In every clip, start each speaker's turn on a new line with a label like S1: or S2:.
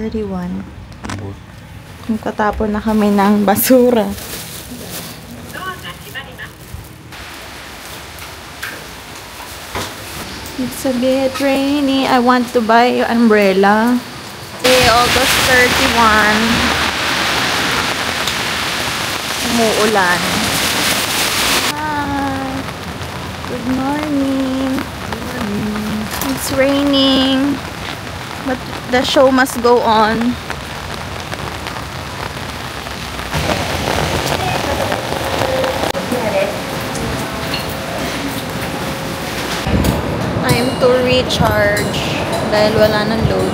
S1: 31. Katapon na kami ng basura. It's a bit rainy. I want to buy an umbrella. Okay, August 31. Umuulan. Hi. Good morning. It's raining. But the show must go on. Time to recharge dahil wala ng load.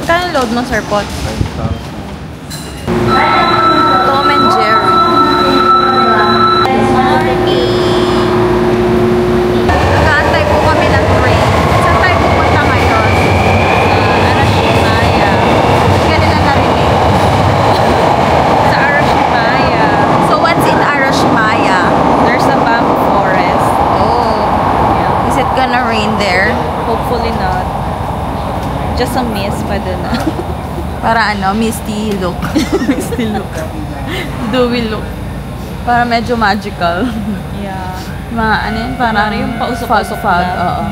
S1: Kaya load mo, Sir Pot? Tom and Jerry. Nag-aantay po kami ng train. Saan tayo pupunta ngayon? Arashimaya. Hindi nila narinig. Sa Arashimaya. So what's in Arashimaya?
S2: There's a bamboo forest.
S1: Oh.
S2: Yeah.
S1: Is it gonna rain there?
S2: Hopefully not. Just a mist, pwede na.
S1: Para ano, misty look.
S2: Misty look.
S1: Dewy look. Para medyo magical.
S2: Yeah.
S1: Mga ano yun, parang
S2: yung pausok-usok
S1: fog.
S2: na.
S1: Oo.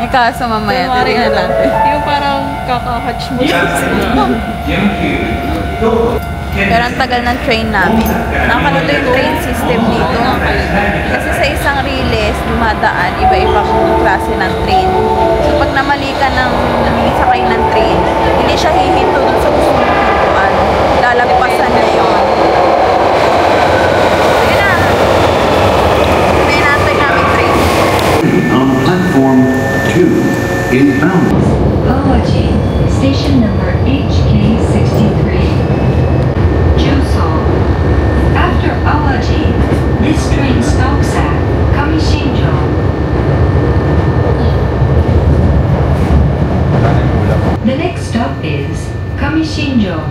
S1: Eh kaso mamaya, titignan natin.
S2: Yung parang kaka-hatch mo.
S1: Pero ang tagal ng train namin. Nakakalito yung train system dito. Kasi sa isang riles, dumadaan, iba-ibang klase ng train. So pag namali ka ng sakay ng train, hindi siya hihinto dun sa gusto mong hintuan. Lalagpasan na yun. Sige na. May natin namin train.
S3: On platform 2 inbound.
S4: Awaji, station number HK63. Jusou. After Awaji, this train stops at Kamishinjo. The next stop is Kamishinjo.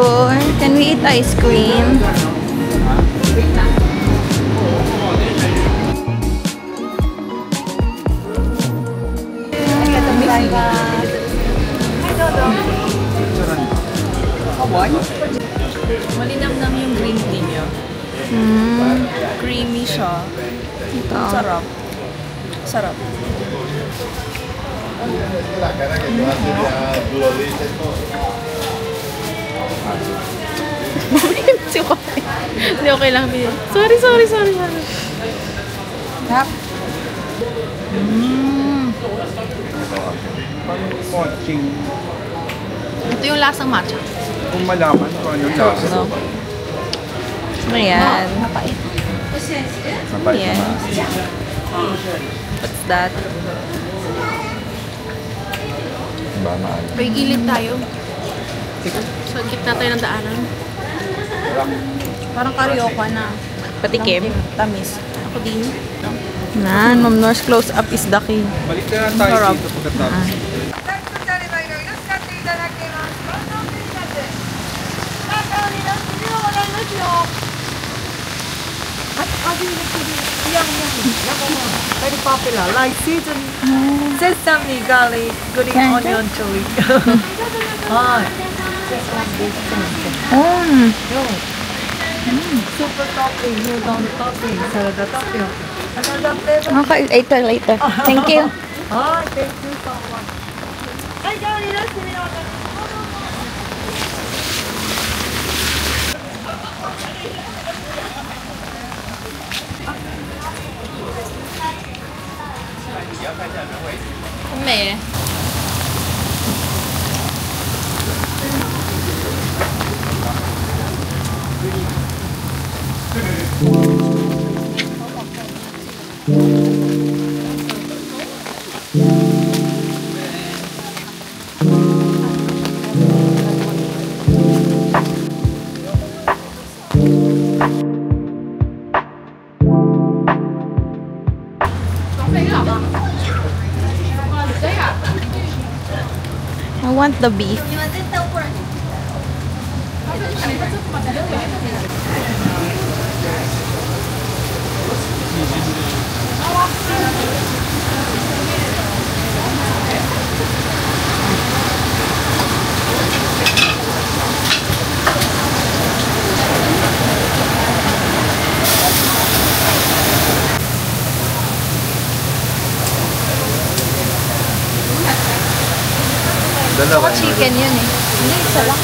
S1: store. Can we eat ice cream?
S2: Malinamnam yung green tea niya. Creamy siya.
S1: Ito.
S2: Sarap. Sarap.
S1: Hindi, okay lang din. Sorry.
S5: Moching.
S2: Ito yung lasang matcha.
S5: Kung malaman kung ano lasa.
S1: Ayan.
S5: Mapait
S1: Yes.
S5: naman.
S1: What's that?
S5: Ba, maalam.
S2: May gilid tayo. So, gitna tayo ng daanan. Parang karaoke na.
S1: Patikim.
S2: Tamis. Ako din.
S1: Nan, Ma'am Nor's close up is the key.
S5: Balik na lang tayo
S1: Sarap.
S5: dito pagkatapos.
S6: Very popular, like season sesame, garlic, green onion, chili. Hi. Super topping, here on the topping, salad topping. Another flavor.
S1: Okay, later. Thank you.
S6: Hi, thank you so much.
S2: May.
S1: I want the beef.
S5: Dalawa.
S1: Chicken yun eh. Hindi, isa lang.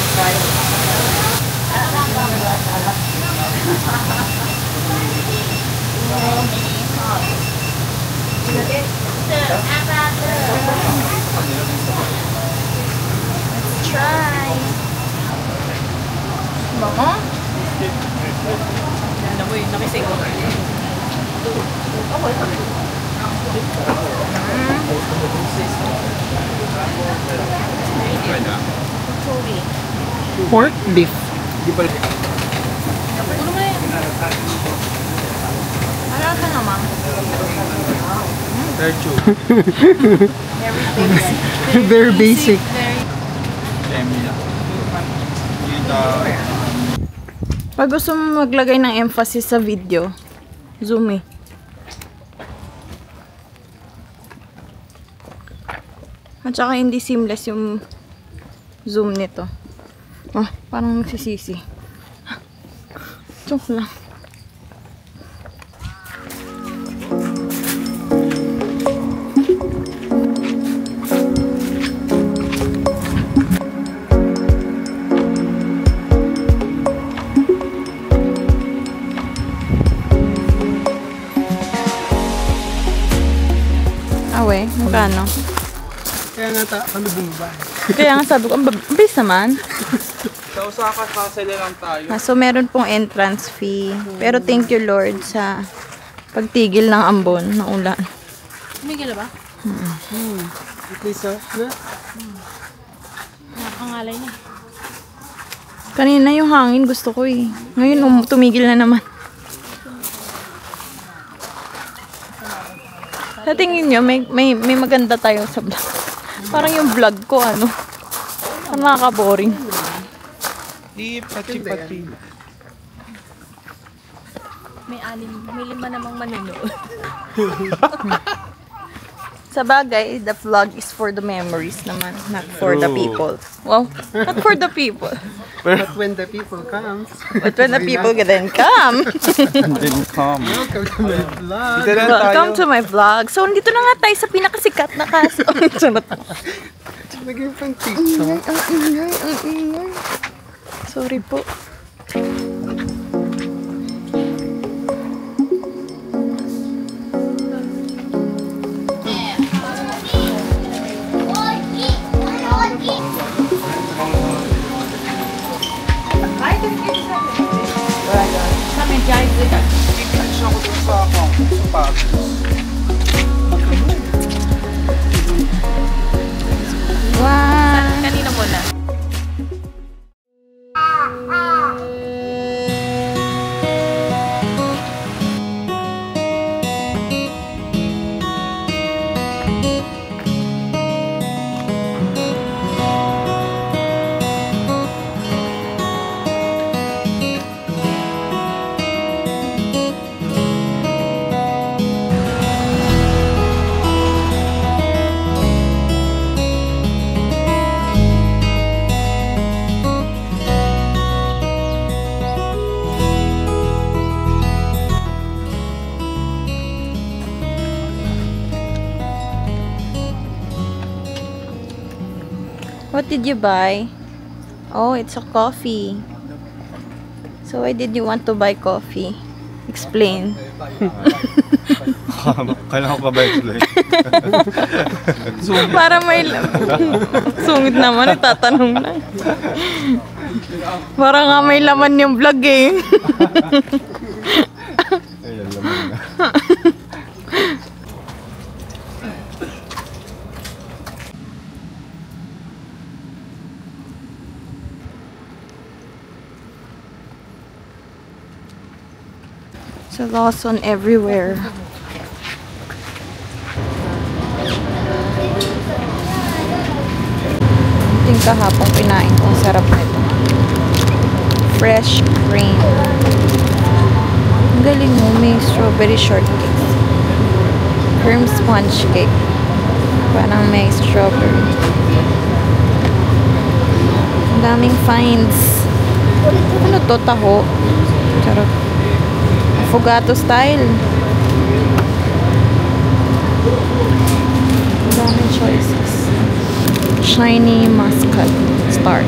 S1: Let's try. Bango?
S2: Ano mo yun? Nakisig ko.
S6: Pork beef.
S5: Di pa rin.
S2: Ano mo yan? Ano ka naman?
S5: Virtue.
S6: Very basic.
S5: Emila. Kita.
S1: Pag gusto mo maglagay ng emphasis sa video, zoom eh. At saka hindi seamless yung zoom nito. Oh, parang nagsisisi. Joke lang. Awe, magkano?
S6: Kaya nga kami bumaba.
S1: Kaya nga sabi ko, ang bilis naman.
S5: Sa Osaka, kasali lang tayo.
S1: So, meron pong entrance fee. Pero thank you Lord sa pagtigil ng ambon, ng ulan.
S2: Tumigil ba?
S6: At least, na?
S2: Nakakangalay na.
S1: Kanina yung hangin gusto ko eh. Ngayon tumigil na naman. Sa tingin nyo, may maganda tayo sa vlog. Parang yung vlog ko, ano. Parang nakaka-boring.
S5: Di pachi-pachi.
S1: May lima namang manunood. Sa bagay, the vlog is for the memories naman, not for the people. Well, not for the people.
S7: But when the people comes,
S1: But when the people then come,
S5: Didn't come.
S7: welcome to my vlog.
S1: welcome to my vlog. So, dito na nga tayo sa pinakasikat na kaso.
S7: Naging pang TikTok.
S1: Ang ingay. Sorry po.
S5: Touch ako dun sa sapatos.
S1: Wow!
S2: Kanina mo na.
S1: What did you buy? Oh, it's a coffee. So why did you want to buy coffee? Explain.
S5: Kailangan ko pa ba explain?
S1: Para may sungit naman, itatanong lang. Para nga may laman yung vlog eh.
S5: Ayan, laman na.
S1: So Lawson everywhere. Yung kahapon kinain ko, ang sarap nito. Fresh cream. Ang galing mo, may strawberry shortcake. Cream sponge cake. Parang may strawberry. Ang daming finds. Ano to? Taho. Charot. Affogato style. Daming choices. Shiny muscat star.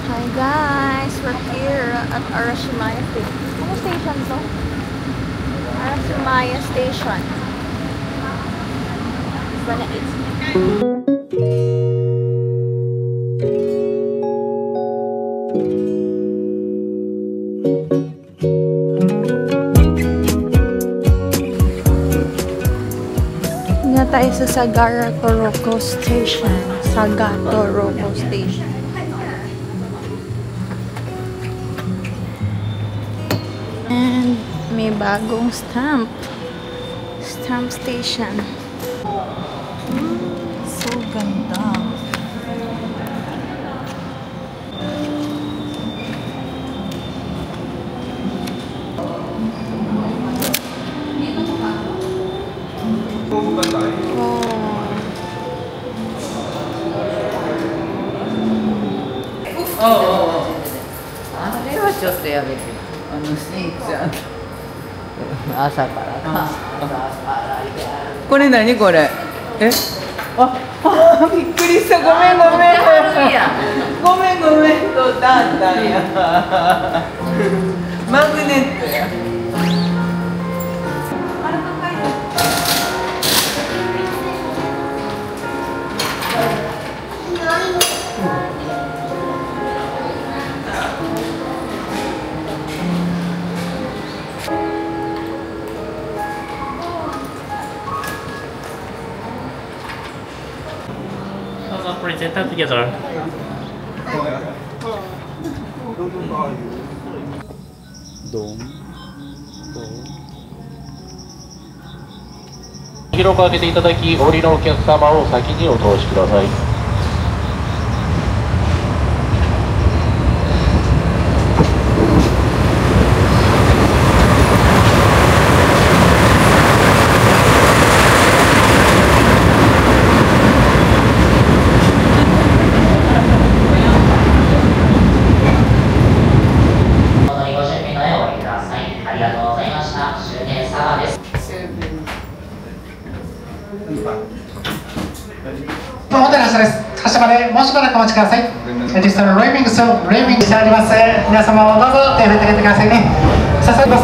S1: Hi guys, we're here at Arashimaya Station. Ano station to? Arashimaya Station. Wala it's nga tayo sa Sagara Toroko Station. Saga Toroko Station. And may bagong stamp. Stamp station. So ganda.
S8: 朝からか。
S7: これ何これ？え？あ、びっくりした。ごめんごめん。ごめんごめんとだったんや。マグネットや。
S9: present that together.
S5: Dome.
S9: 広く開けていただき、お降りのお客様を先にお通しください。
S10: ホテル発車です。発車までもうしばらくお待ちください。実際のレイミングしてあります。皆様どうぞ手を振ってあげてくださいね。早速です。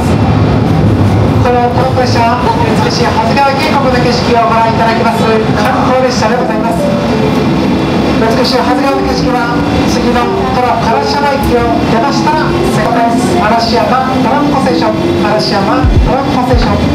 S10: このトロッコ列車は美しい長谷川渓谷の景色をご覧いただきます観光列車でございます。美しい長谷川の景色は次のトロ嵐山駅を出ましたらセコです。嵐山トロンコステーション、嵐山トロンコステーション。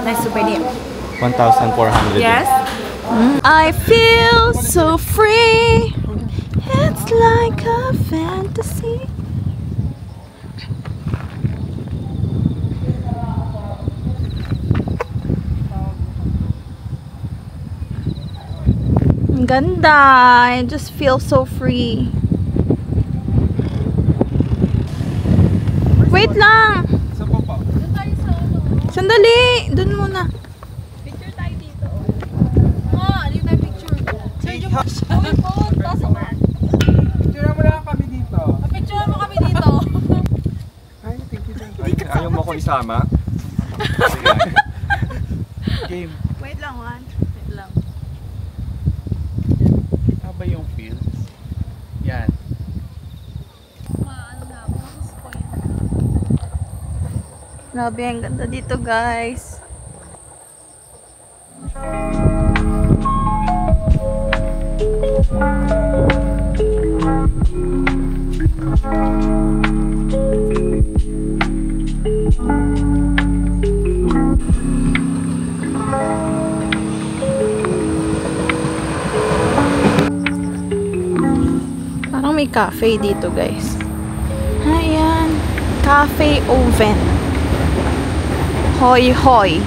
S1: Nice souvenir.
S5: 1,400.
S1: Yes. I feel so free. It's like a fantasy. Ang ganda. I just feel so free. Wait lang. Sandali! Doon muna.
S2: Picture tayo dito. Alin tayo picture? Sergio mo. Pasok mo.
S5: Picture mo lang kami dito.
S2: Picture mo kami dito.
S5: Ay, thank you. Ayaw mo ko isama? Game.
S1: Wait lang, Juan.
S2: Wait lang.
S5: Haba yung fields. Yan.
S1: Grabe, ang ganda dito, guys. Parang may cafe dito, guys. Ayan. Cafe oven. Hoy hoy.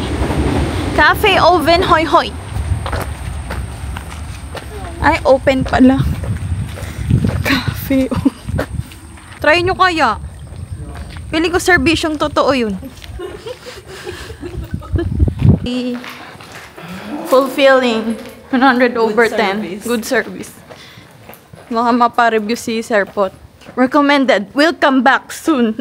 S1: Cafe oven hoy hoy. Ay, open pala. Cafe oven. Try nyo kaya. Pili ko serbisyong totoo yun. Fulfilling. 100 over 10. Good service. Baka mapa-review si Serpot. Recommended. We'll come back soon.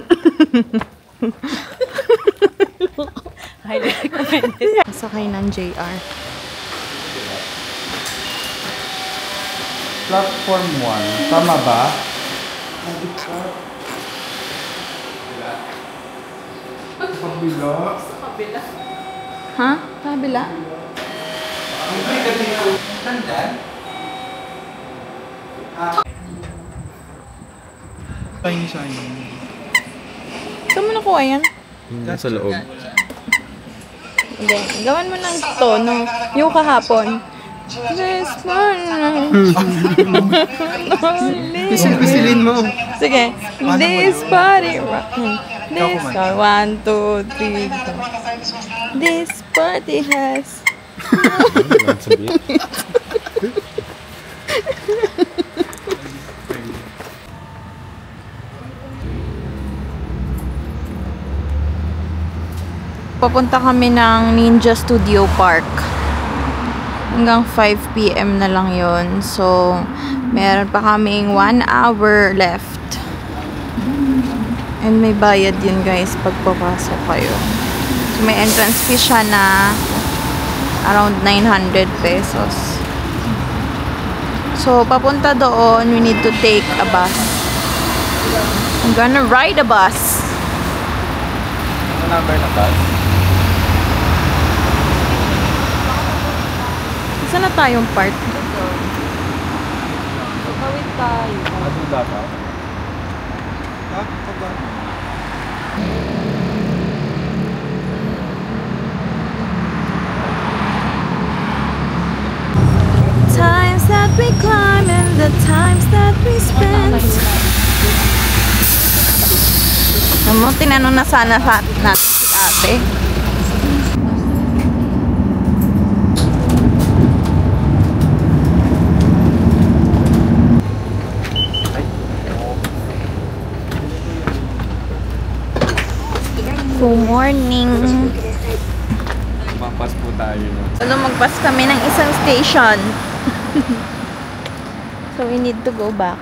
S2: Highly recommended.
S1: Sakay ng JR.
S5: Platform 1. Tama ba? Kabila.
S1: Ha? Kabila?
S5: Shiny.
S1: Saan mo nakuha yan?
S5: Nasa loob.
S1: Hindi. Gawan mo ng tono. Yung kahapon. This morning.
S5: Pisil-pisilin mo.
S1: Sige. This party rockin'. This one, 2, 3, go. This party has. Papunta kami ng Ninja Studio Park. Hanggang 5 PM na lang yon. So, meron pa kaming 1 hour left. And may bayad yun guys pag papasok kayo. So, may entrance fee siya na around 900 pesos. So, papunta doon, we need to take a bus. I'm gonna ride a bus.
S5: Ano number na bus?
S1: Saan na tayong part?
S2: Kawit tayo.
S5: Ano dapat?
S1: Times that we climb and the times that we spend. Naman, tinanong na sana sa natin si ate. Good morning.
S5: Mapas po tayo.
S1: So, magpas kami ng isang station. So, we need to go back.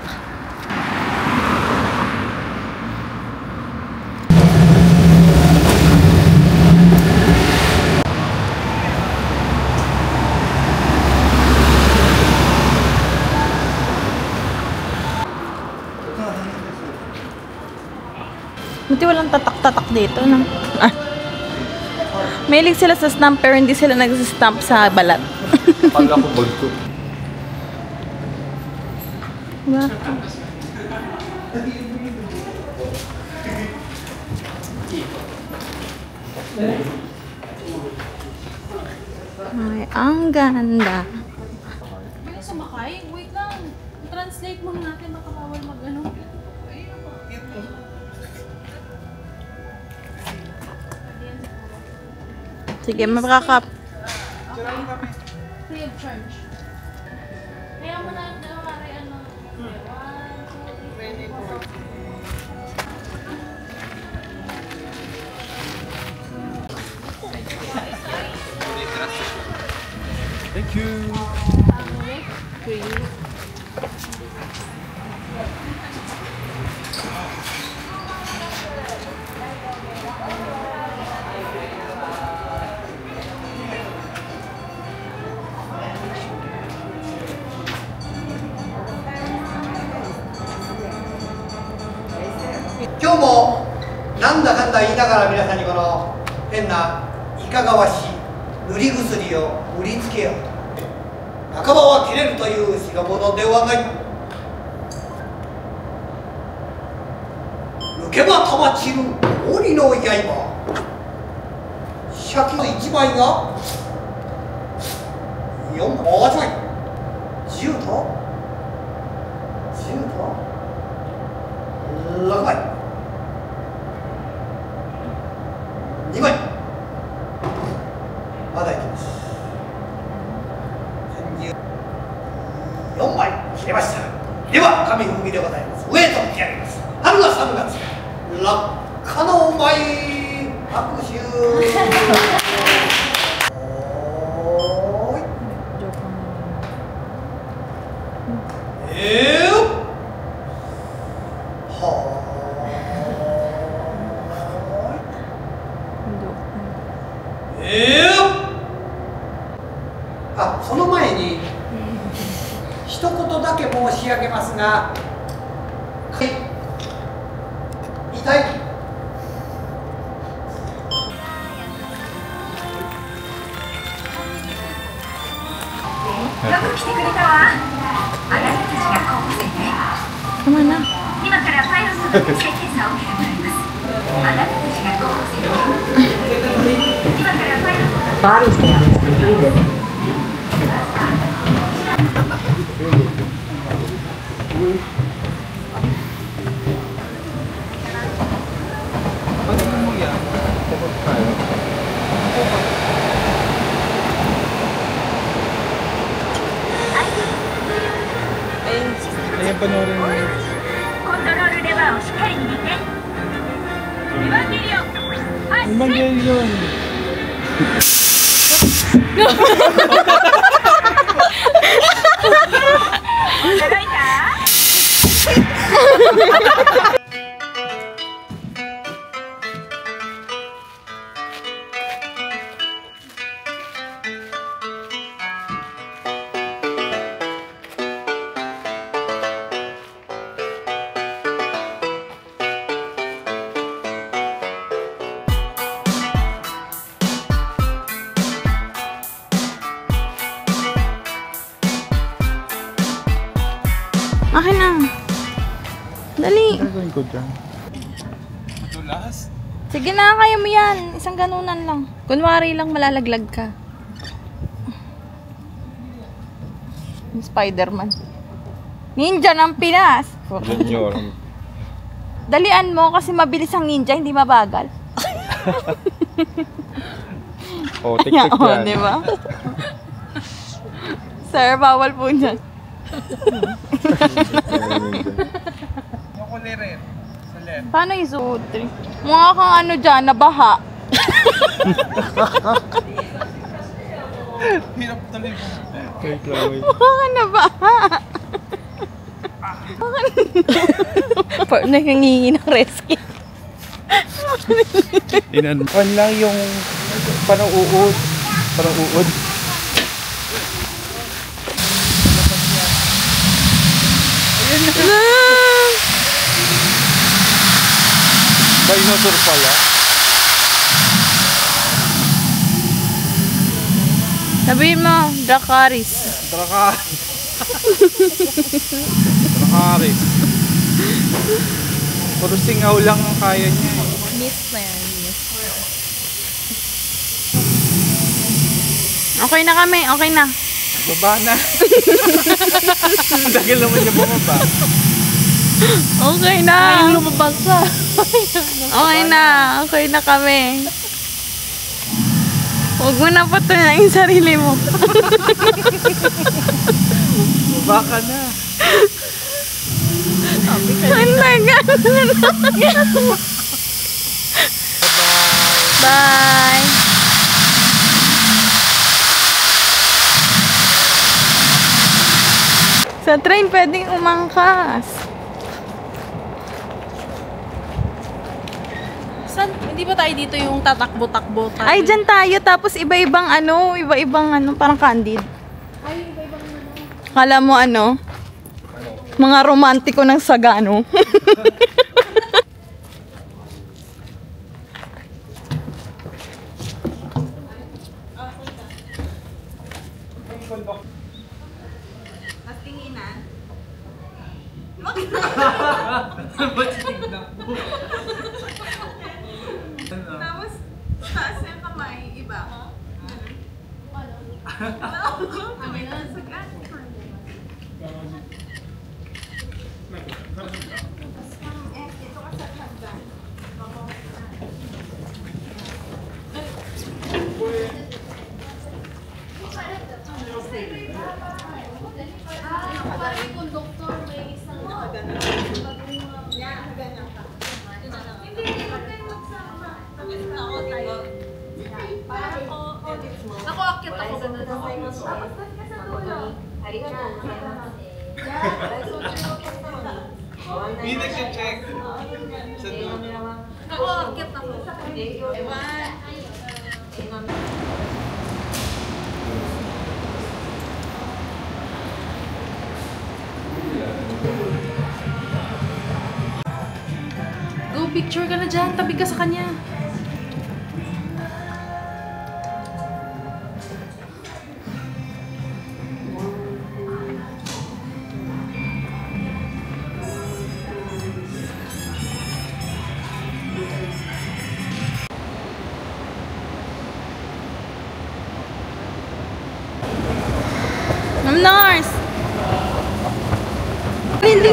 S1: Buti walang tatak-tatak dito, no? Ah. Mahilig sila sa stamp pero hindi sila nag-stamp sa balat.
S5: Akala ko bagko.
S1: Diba? Ay, ang ganda.
S2: Pwede sumakay? Wait lang. Translate muna natin. Baka bawal mag-ano.
S1: Sige, makakap.
S2: Free of charge. Kaya mo na nawari ano. 1, 2, 3, 4.
S5: Thank you.
S10: 今日もなんだかんだ言いながら皆さんにこの変ないかがわしい塗り薬を売りつけようと半ばは切れるという代物ではない抜けば玉散る鬼の刃尺の1枚が4枚8枚10と10と6枚2枚まだいきます4枚切れましたでは紙踏みでございます上へと引き上げます春が3月落下のお前拍手おーいあ、その前に一言だけ申し上げますが、痛い。
S4: く来てくれたわ。あなたたちが候補生ね。
S1: Tama na.
S4: 今からパイロットの適性検査を受けてもらいます。あなたたちが候補生ね。今からパイロットの
S6: Body scan is completed.
S5: Ayan, panoorin mo.
S4: コントロールレバーをしっかり握って。エヴァンゲリオン。はい。
S5: Evangelion.
S4: 驚いた？
S1: Akin na. Dali.
S5: Gagawin ko dyan. Madulas?
S1: Sige na, kaya mo yan. Isang ganunan lang. Kunwari lang malalaglag ka. Spider-Man. Ninja ng Pinas.
S5: Junior.
S1: Dalian mo kasi mabilis ang ninja, hindi mabagal.
S5: Oh, tik-tik
S1: Oo,
S5: yan.
S1: di ba? Sir, bawal po dyan. Paano isuot? Mukha kang ano dyan, nabaha.
S5: Hirap talaga. Kay Chloe.
S1: Mukha kang nabaha. Parang nangingi ng rescue.
S5: Kan lang yung parang uod. Parang uod. Ayan na. Dinosaur pala.
S1: Sabihin mo, Dracarys.
S5: Drakaris. Puro singaw lang ang kaya niya.
S1: Miss na yan, miss. Okay na kami, okay na.
S5: Baba na. Ang tagal naman niya bumaba.
S1: Okay na.
S2: Ay, lumabas ka.
S1: Okay na kami. Huwag mo na patunayan yung sarili mo.
S5: Baba ka na.
S1: Bye. Sa train pwedeng umangkas.
S2: San? Hindi ba tayo dito yung tatakbo-takbo tayo?
S1: Ay, dyan tayo. Tapos iba-ibang parang candid.
S2: Ay, iba-ibang ano.
S1: Kala mo ano? Mga romantiko ng Sagano. Tapos, taas na yung kamay, iba.
S2: Ako, akit ako.
S5: Hindi nag-check.
S2: Ako, akit ako. Go picture ka na dyan. Tabi ka sa kanya.
S1: Nars! Hindi.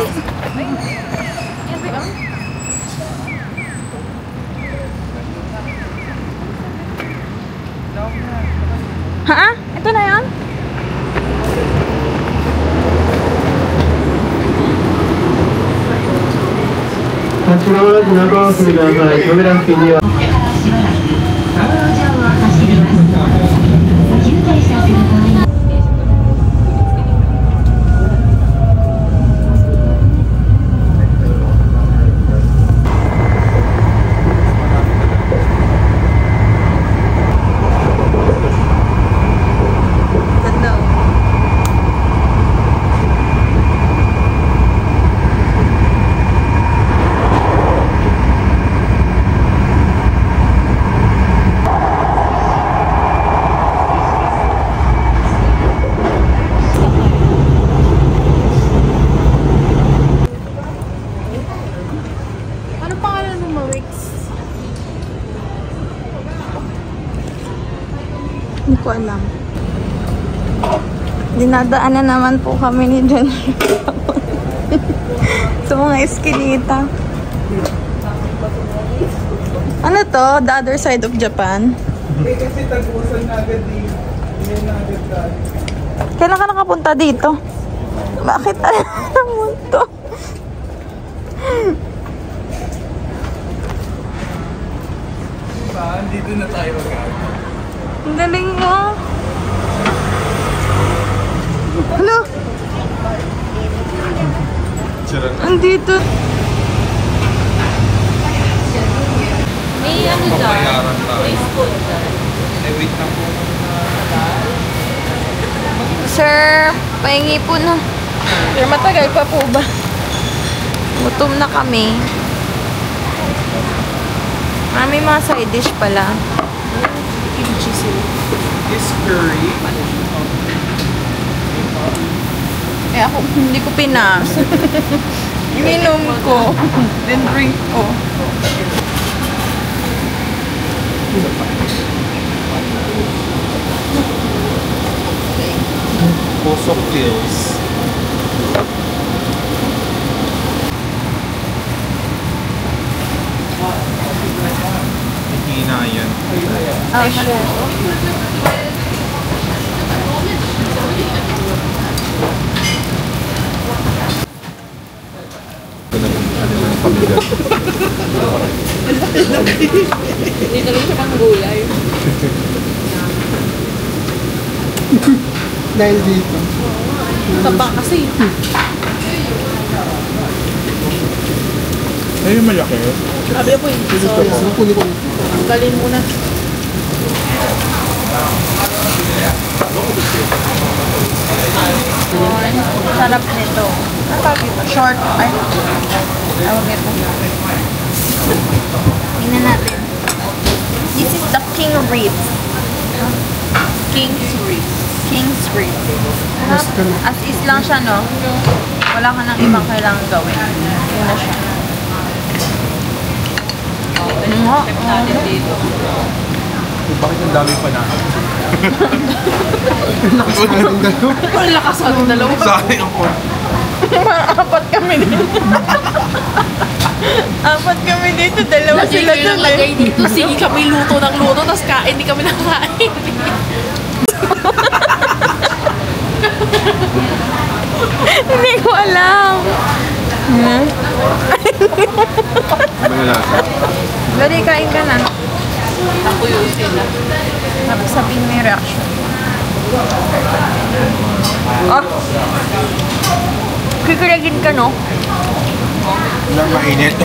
S1: Ha? Ito na yan?
S2: Ano pangalan mo, Mawix?
S1: Hindi ko alam. Dinadaanan naman po kami ni John sa mga eskinita. Ano to? The other side of Japan?
S5: Hindi kasi tag-usan na agad dito. Hindi na agad tayo.
S1: Kailan ka nakapunta dito? Bakit alam mo to?
S5: Saan? Dito na tayo agad.
S1: Ang galing mo. Hello? Andito.
S2: May ano dyan? May school dyan.
S5: Wait na po.
S1: Sir, pahingi po na. Sir, matagal pa po ba? Gutom na kami. May mga side dish pala.
S2: Kimchi sila.
S5: This curry.
S1: Eh ako, hindi ko pinas. Ininom ko. Then drink ko.
S5: Pusok pills. Hina yan.
S1: Oh, sure.
S2: Dito lang siya pang gulay.
S5: Dahil dito.
S2: Taba kasi.
S5: Ayun malaki.
S2: Sabi po yung so, tanggalin mo na.
S1: Sarap nito. Ano tawag ito? Short. Ay. Tawag ito. Tingnan natin. This is the king ribs.
S2: King's ribs.
S1: King's ribs. As is lang siya, no? Wala ka nang ibang kailangan gawin. Yun na siya.
S2: Natin dito.
S5: Bakit ang dami pa na?
S2: Ang lakas ng dalawa.
S5: Sayang ako.
S1: Apat kami dito. Apat kami dito. Dalawa
S2: Lagi
S1: sila
S2: kayo
S1: dun
S2: nalagay
S1: eh.
S2: dito. Sige kami luto ng luto, tapos kain, hindi kami nakain.
S1: Hindi ko alam. Dali, kain ka na.
S2: Ako yun sila.
S1: Tapos sabihin mo yung reaction. Ah! Kikiragin ka, no?
S5: Ilang mainit.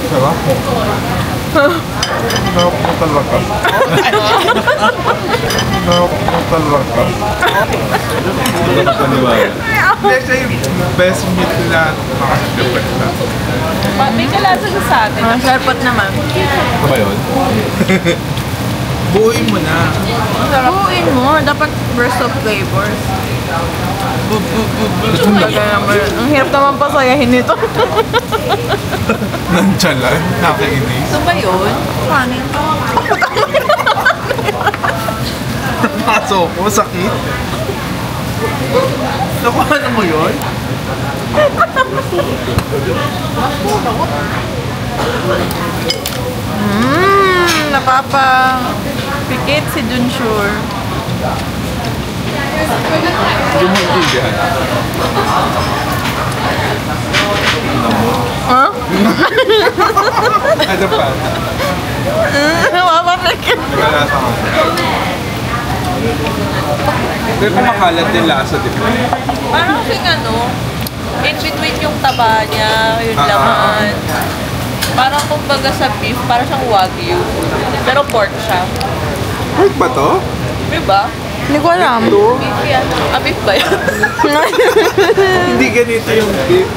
S5: Sarap. Sarap mo talaga. Sarap mo talaga. Hindi, siya yung best meat na makakagawa na.
S2: May kalasa sa atin.
S1: Sarpat naman.
S5: Ito ba yun? Buuin mo na.
S1: Buuin mo. Dapat burst of flavors. Ang hirap naman pasayahin nito.
S5: Nandiyan lang. Nakainis.
S2: Ito ba yun?
S1: Kanin.
S5: Paso ko, sakit. Nakuha mo yun?
S1: Napapapikit si Junsure.
S5: Yung hindi yan.
S1: Huh?
S5: Ano pa?
S1: Napapapikit.
S5: Nagkalasa ko. Pero kumakalat din lasa, di ba?
S1: Parang kasing in between yung taba niya, yung laman. Parang kumbaga sa beef, parang siyang wagyu. Pero pork siya.
S5: Pork ba to?
S1: Diba?
S6: Hindi ko alam.
S1: Beef yan. Beef ba yan?
S5: Hindi ganito yung beef.